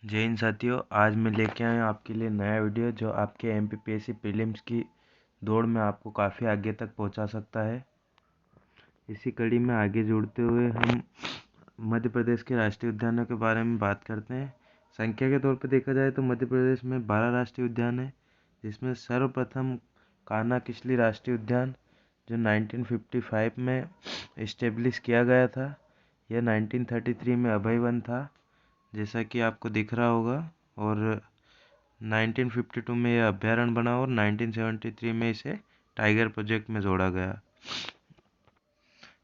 जय हिंद साथियों, आज मैं लेके आया हूँ आपके लिए नया वीडियो जो आपके एमपीपीएससी प्रीलिम्स की दौड़ में आपको काफ़ी आगे तक पहुंचा सकता है। इसी कड़ी में आगे जुड़ते हुए हम मध्य प्रदेश के राष्ट्रीय उद्यानों के बारे में बात करते हैं। संख्या के तौर पर देखा जाए तो मध्य प्रदेश में 12 राष्ट्रीय उद्यान है, जिसमें सर्वप्रथम कान्हा किसली राष्ट्रीय उद्यान जो 1955 में इस्टेब्लिश किया गया था। यह 1933 में अभय वन था, जैसा कि आपको दिख रहा होगा, और 1952 में यह अभयारण्य बना और 1973 में इसे टाइगर प्रोजेक्ट में जोड़ा गया।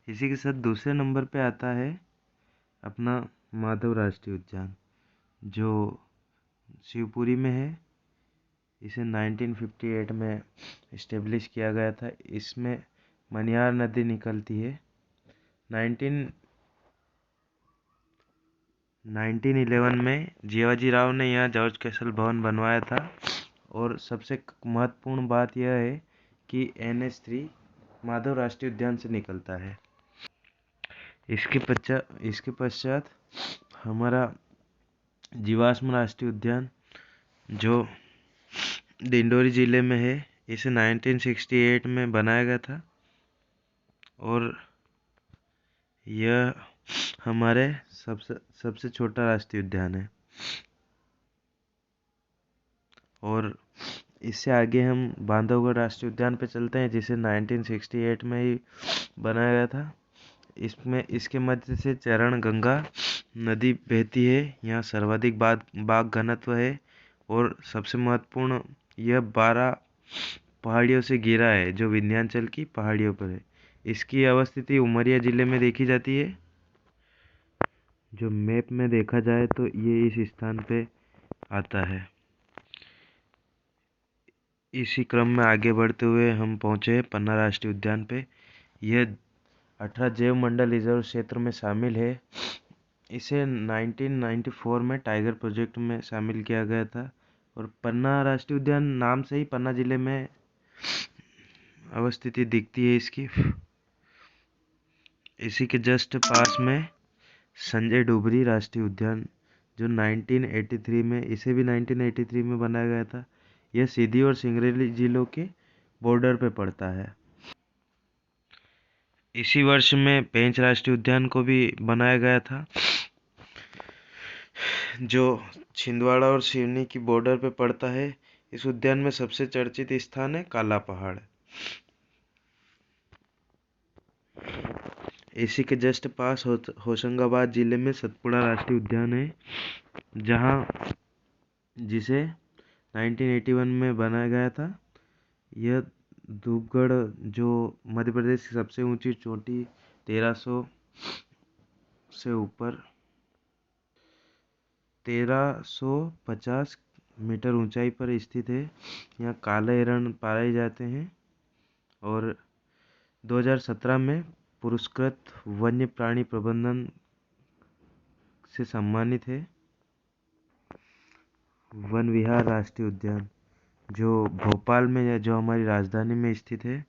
इसी के साथ दूसरे नंबर पे आता है अपना माधव राष्ट्रीय उद्यान जो शिवपुरी में है। इसे 1958 में इस्टेब्लिश किया गया था। इसमें मनियार नदी निकलती है। 1911 में जियाजी राव ने यहाँ जॉर्ज कैसल भवन बनवाया था। और सबसे महत्वपूर्ण बात यह है कि NH3 माधव राष्ट्रीय उद्यान से निकलता है। इसके पश्चात हमारा जीवाश्म राष्ट्रीय उद्यान जो डिंडोरी जिले में है। इसे 1968 में बनाया गया था और यह हमारे सबसे छोटा राष्ट्रीय उद्यान है। और इससे आगे हम बांधवगढ़ राष्ट्रीय उद्यान पे चलते हैं, जिसे 1968 में ही बनाया गया था। इसके मध्य से चरण गंगा नदी बहती है। यहाँ सर्वाधिक बाघ घनत्व है और सबसे महत्वपूर्ण, यह 12 पहाड़ियों से घिरा है जो विंध्याचल की पहाड़ियों पर है। इसकी अवस्थिति उमरिया जिले में देखी जाती है। जो मैप में देखा जाए तो ये इस स्थान पे आता है। इसी क्रम में आगे बढ़ते हुए हम पहुँचे पन्ना राष्ट्रीय उद्यान पे। यह 18 जैव मंडल रिजर्व क्षेत्र में शामिल है। इसे 1994 में टाइगर प्रोजेक्ट में शामिल किया गया था। और पन्ना राष्ट्रीय उद्यान नाम से ही पन्ना जिले में अवस्थिति दिखती है इसकी। इसी के जस्ट पास में संजय डुबरी राष्ट्रीय उद्यान जो 1983 में इसे भी 1983 में बनाया गया था। यह सीधी और सिंगरौली जिलों के बॉर्डर पे पड़ता है। इसी वर्ष में पेंच राष्ट्रीय उद्यान को भी बनाया गया था, जो छिंदवाड़ा और सिवनी की बॉर्डर पे पड़ता है। इस उद्यान में सबसे चर्चित स्थान है काला पहाड़। इसी के जस्ट पास होशंगाबाद जिले में सतपुड़ा राष्ट्रीय उद्यान है, जिसे 1981 में बनाया गया था। यह धूपगढ़ जो मध्य प्रदेश की सबसे ऊंची चोटी 1300 से ऊपर 1350 मीटर ऊंचाई पर स्थित है। यहाँ काले हिरण पाए जाते हैं और 2017 में पुरस्कृत वन्य प्राणी प्रबंधन से सम्मानित है। वन विहार राष्ट्रीय उद्यान जो भोपाल में है, जो हमारी राजधानी में स्थित है,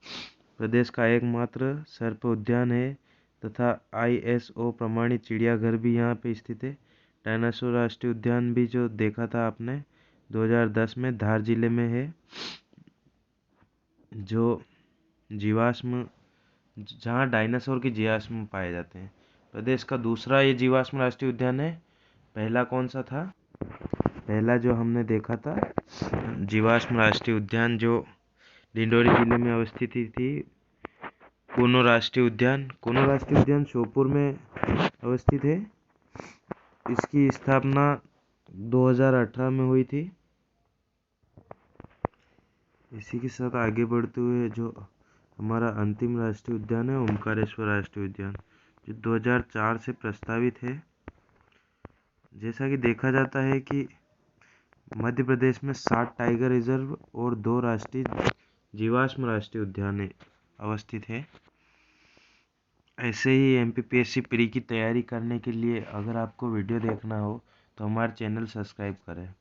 प्रदेश का एकमात्र सर्प उद्यान है तथा ISO प्रमाणित चिड़ियाघर भी यहाँ पे स्थित है। डायनासोर राष्ट्रीय उद्यान भी जो देखा था आपने 2010 में धार जिले में है, जो जीवाश्म जहाँ डायनासोर के जीवाश्म पाए जाते हैं। प्रदेश का दूसरा ये जीवाश्म राष्ट्रीय उद्यान है। पहला कौन सा था? पहला जो हमने देखा था जीवाश्म राष्ट्रीय उद्यान जो डिंडोरी जिले में अवस्थित थी, कूनो राष्ट्रीय उद्यान श्योपुर में अवस्थित है। इसकी स्थापना 2018 में हुई थी। इसी के साथ आगे बढ़ते हुए जो हमारा अंतिम राष्ट्रीय उद्यान है ओमकारेश्वर राष्ट्रीय उद्यान, जो 2004 से प्रस्तावित है। जैसा कि देखा जाता है कि मध्य प्रदेश में 7 टाइगर रिजर्व और 2 राष्ट्रीय जीवाश्म राष्ट्रीय उद्यान अवस्थित है। ऐसे ही MPPSC प्री की तैयारी करने के लिए अगर आपको वीडियो देखना हो तो हमारे चैनल सब्सक्राइब करें।